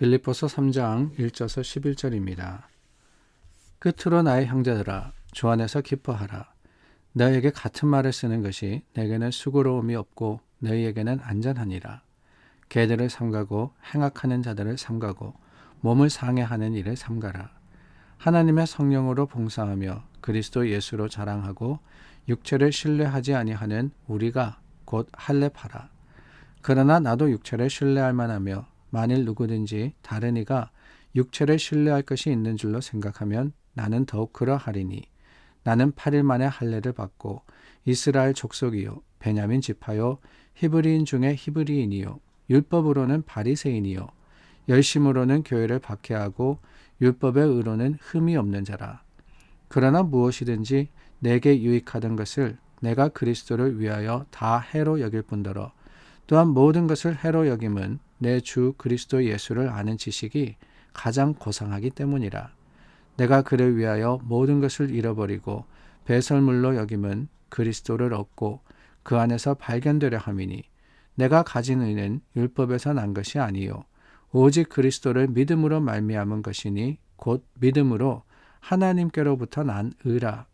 빌립보서 3장 1절에서 11절입니다. 끝으로 나의 형제들아 주 안에서 기뻐하라. 너희에게 같은 말을 쓰는 것이 내게는 수고로움이 없고 너희에게는 안전하니라. 개들을 삼가고 행악하는 자들을 삼가고 몸을 상해하는 일을 삼가라. 하나님의 성령으로 봉사하며 그리스도 예수로 자랑하고 육체를 신뢰하지 아니하는 우리가 곧 할례파라. 그러나 나도 육체를 신뢰할 만하며 만일 누구든지 다른 이가 육체를 신뢰할 것이 있는 줄로 생각하면 나는 더욱 그러하리니 나는 8일 만에 할례를 받고 이스라엘 족속이요 베냐민 지파요 히브리인 중에 히브리인이요 율법으로는 바리새인이요 열심으로는 교회를 박해하고 율법의 의로는 흠이 없는 자라. 그러나 무엇이든지 내게 유익하던 것을 내가 그리스도를 위하여 다 해로 여길 뿐더러 또한 모든 것을 해로 여김은 내 주 그리스도 예수를 아는 지식이 가장 고상하기 때문이라. 내가 그를 위하여 모든 것을 잃어버리고 배설물로 여김은 그리스도를 얻고 그 안에서 발견되려 함이니 내가 가진 의는 율법에서 난 것이 아니요 오직 그리스도를 믿음으로 말미암은 것이니 곧 믿음으로 하나님께로부터 난 의라.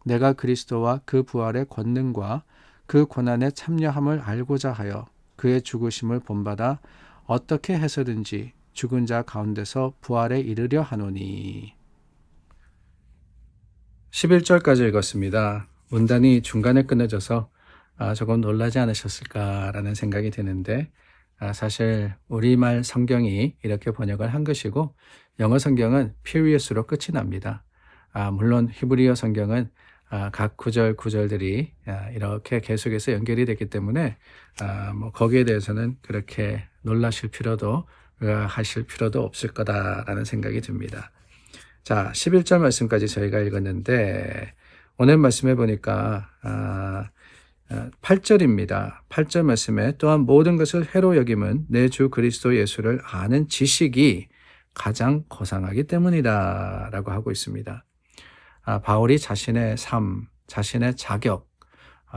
내가 그리스도와 그 부활의 권능과 그 고난에 참여함을 알고자 하여 그의 죽으심을 본받아 어떻게 해서든지 죽은 자 가운데서 부활에 이르려 하노니. 11절까지 읽었습니다. 문단이 중간에 끊어져서 조금 놀라지 않으셨을까라는 생각이 드는데 사실 우리말 성경이 이렇게 번역을 한 것이고 영어 성경은 periods로 끝이 납니다. 물론 히브리어 성경은 각 구절들이 이렇게 계속해서 연결이 됐기 때문에 거기에 대해서는 그렇게 놀라실 필요도 하실 필요도 없을 거다라는 생각이 듭니다. 자, 11절 말씀까지 저희가 읽었는데 오늘 말씀해 보니까 8절입니다. 8절 말씀에 또한 모든 것을 해로 여김은 내 주 그리스도 예수를 아는 지식이 가장 고상하기 때문이다 라고 하고 있습니다. 바울이 자신의 삶, 자신의 자격,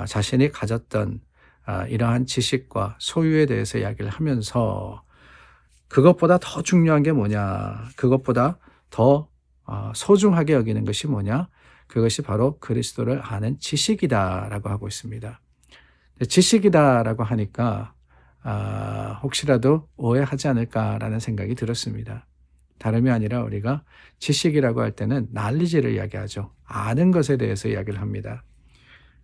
자신이 가졌던 이러한 지식과 소유에 대해서 이야기를 하면서 그것보다 더 중요한 게 뭐냐, 그것보다 더 소중하게 여기는 것이 뭐냐, 그것이 바로 그리스도를 아는 지식이다라고 하고 있습니다. 지식이다라고 하니까 혹시라도 오해하지 않을까라는 생각이 들었습니다. 다름이 아니라 우리가 지식이라고 할 때는 knowledge를 이야기하죠. 아는 것에 대해서 이야기를 합니다.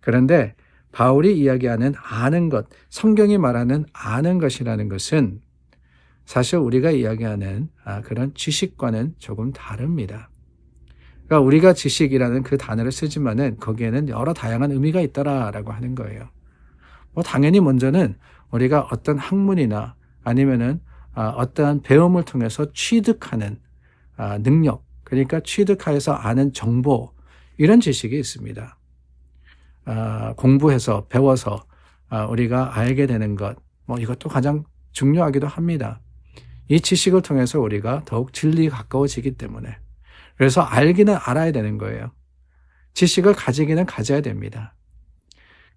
그런데 바울이 이야기하는 아는 것, 성경이 말하는 아는 것이라는 것은 사실 우리가 이야기하는 그런 지식과는 조금 다릅니다. 그러니까 우리가 지식이라는 그 단어를 쓰지만은 거기에는 여러 다양한 의미가 있더라라고 하는 거예요. 당연히 먼저는 우리가 어떤 학문이나 아니면은 어떠한 배움을 통해서 취득하는 능력, 그러니까 취득하여서 아는 정보, 이런 지식이 있습니다. 공부해서 배워서 우리가 알게 되는 것, 이것도 가장 중요하기도 합니다. 이 지식을 통해서 우리가 더욱 진리에 가까워지기 때문에. 그래서 알기는 알아야 되는 거예요. 지식을 가지기는 가져야 됩니다.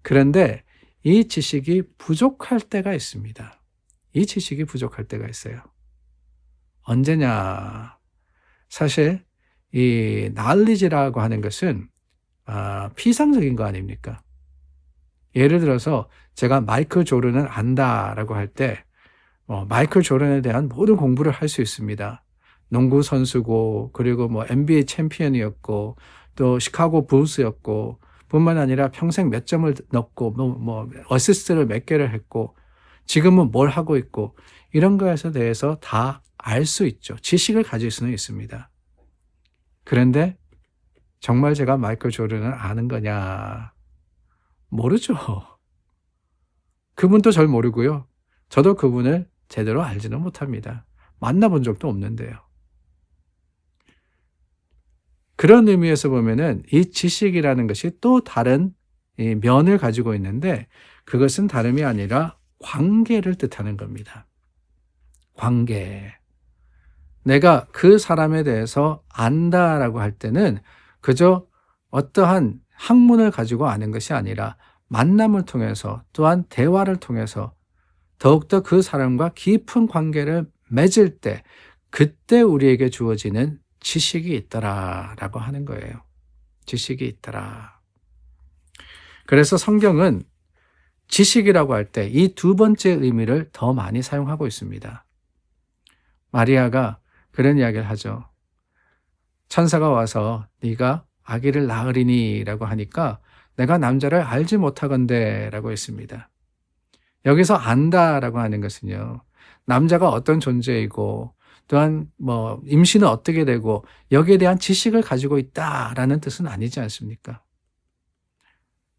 그런데 이 지식이 부족할 때가 있습니다. 이 지식이 부족할 때가 있어요. 언제냐? 사실 이 knowledge라고 하는 것은 피상적인 거 아닙니까? 예를 들어서 제가 마이클 조던을 안다라고 할 때 마이클 조던에 대한 모든 공부를 할 수 있습니다. 농구 선수고 그리고 NBA 챔피언이었고 또 시카고 불스였고 뿐만 아니라 평생 몇 점을 넣고 어시스트를 몇 개를 했고 지금은 뭘 하고 있고 이런 것에 대해서 다 알 수 있죠. 지식을 가질 수는 있습니다. 그런데 정말 제가 마이클 조던을 아는 거냐? 모르죠. 그분도 절 모르고요. 저도 그분을 제대로 알지는 못합니다. 만나본 적도 없는데요. 그런 의미에서 보면은 이 지식이라는 것이 또 다른 이 면을 가지고 있는데 그것은 다름이 아니라 관계를 뜻하는 겁니다. 관계. 내가 그 사람에 대해서 안다라고 할 때는 그저 어떠한 학문을 가지고 아는 것이 아니라 만남을 통해서 또한 대화를 통해서 더욱더 그 사람과 깊은 관계를 맺을 때 그때 우리에게 주어지는 지식이 있더라라고 하는 거예요. 지식이 있더라. 그래서 성경은 지식이라고 할 때 이 두 번째 의미를 더 많이 사용하고 있습니다. 마리아가 그런 이야기를 하죠. 천사가 와서 네가 아기를 낳으리니 라고 하니까 내가 남자를 알지 못하건대 라고 했습니다. 여기서 안다라고 하는 것은요, 남자가 어떤 존재이고 또한 임신은 어떻게 되고 여기에 대한 지식을 가지고 있다라는 뜻은 아니지 않습니까?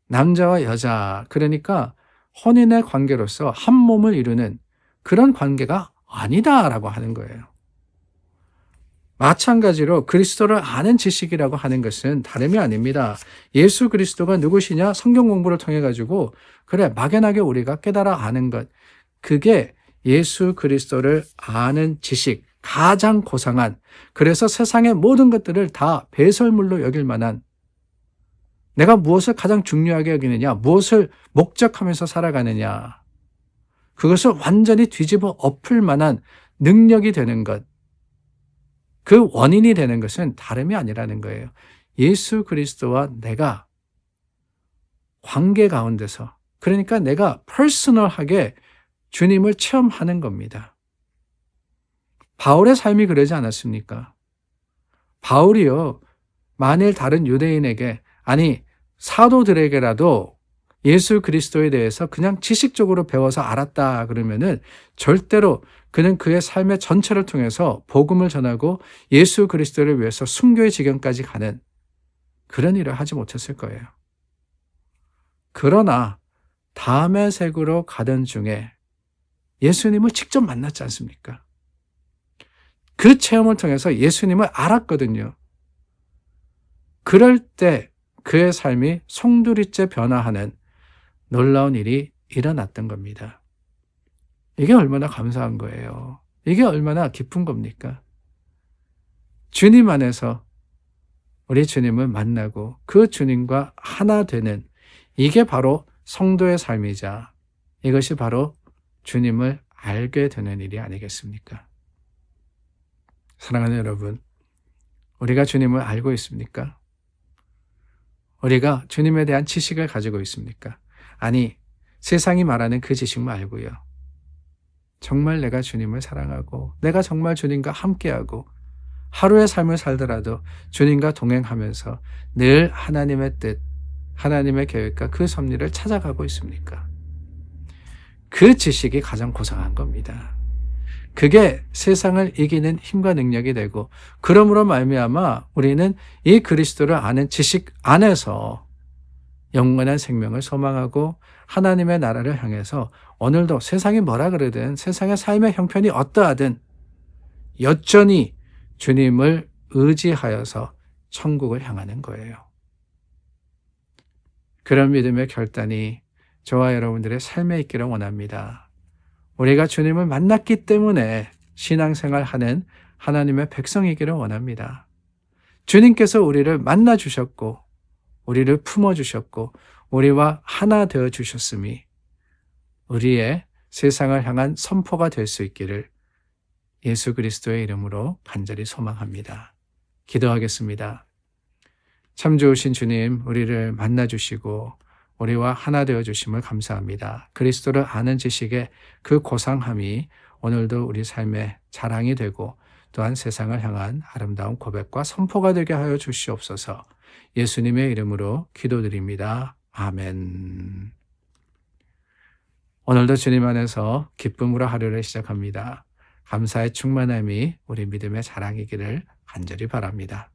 남자와 여자, 그러니까 혼인의 관계로서 한 몸을 이루는 그런 관계가 아니다라고 하는 거예요. 마찬가지로 그리스도를 아는 지식이라고 하는 것은 다름이 아닙니다. 예수 그리스도가 누구시냐? 성경 공부를 통해 가지고 그래 막연하게 우리가 깨달아 아는 것, 그게 예수 그리스도를 아는 지식, 가장 고상한, 그래서 세상의 모든 것들을 다 배설물로 여길 만한, 내가 무엇을 가장 중요하게 여기느냐, 무엇을 목적하면서 살아가느냐, 그것을 완전히 뒤집어 엎을 만한 능력이 되는 것, 그 원인이 되는 것은 다름이 아니라는 거예요. 예수 그리스도와 내가 관계 가운데서, 그러니까 내가 퍼스널하게 주님을 체험하는 겁니다. 바울의 삶이 그러지 않았습니까? 바울이요, 만일 다른 유대인에게, 아니 사도들에게라도 예수 그리스도에 대해서 그냥 지식적으로 배워서 알았다 그러면은 절대로 그는 그의 삶의 전체를 통해서 복음을 전하고 예수 그리스도를 위해서 순교의 지경까지 가는 그런 일을 하지 못했을 거예요. 그러나 다메섹으로 가던 중에 예수님을 직접 만났지 않습니까? 그 체험을 통해서 예수님을 알았거든요. 그럴 때 그의 삶이 송두리째 변화하는 놀라운 일이 일어났던 겁니다. 이게 얼마나 감사한 거예요. 이게 얼마나 기쁜 겁니까? 주님 안에서 우리 주님을 만나고 그 주님과 하나 되는, 이게 바로 성도의 삶이자 이것이 바로 주님을 알게 되는 일이 아니겠습니까? 사랑하는 여러분, 우리가 주님을 알고 있습니까? 우리가 주님에 대한 지식을 가지고 있습니까? 아니, 세상이 말하는 그 지식만 알고요. 정말 내가 주님을 사랑하고 내가 정말 주님과 함께하고 하루의 삶을 살더라도 주님과 동행하면서 늘 하나님의 뜻, 하나님의 계획과 그 섭리를 찾아가고 있습니까? 그 지식이 가장 고상한 겁니다. 그게 세상을 이기는 힘과 능력이 되고, 그러므로 말미암아 우리는 이 그리스도를 아는 지식 안에서 영원한 생명을 소망하고 하나님의 나라를 향해서 오늘도 세상이 뭐라 그러든 세상의 삶의 형편이 어떠하든 여전히 주님을 의지하여서 천국을 향하는 거예요. 그런 믿음의 결단이 저와 여러분들의 삶에 있기를 원합니다. 우리가 주님을 만났기 때문에 신앙생활하는 하나님의 백성이기를 원합니다. 주님께서 우리를 만나 주셨고 우리를 품어주셨고 우리와 하나 되어 주셨음이 우리의 세상을 향한 선포가 될 수 있기를 예수 그리스도의 이름으로 간절히 소망합니다. 기도하겠습니다. 참 좋으신 주님, 우리를 만나 주시고 우리와 하나 되어 주심을 감사합니다. 그리스도를 아는 지식의 그 고상함이 오늘도 우리 삶의 자랑이 되고 또한 세상을 향한 아름다운 고백과 선포가 되게 하여 주시옵소서. 예수님의 이름으로 기도드립니다. 아멘. 오늘도 주님 안에서 기쁨으로 하루를 시작합니다. 감사의 충만함이 우리 믿음의 자랑이기를 간절히 바랍니다.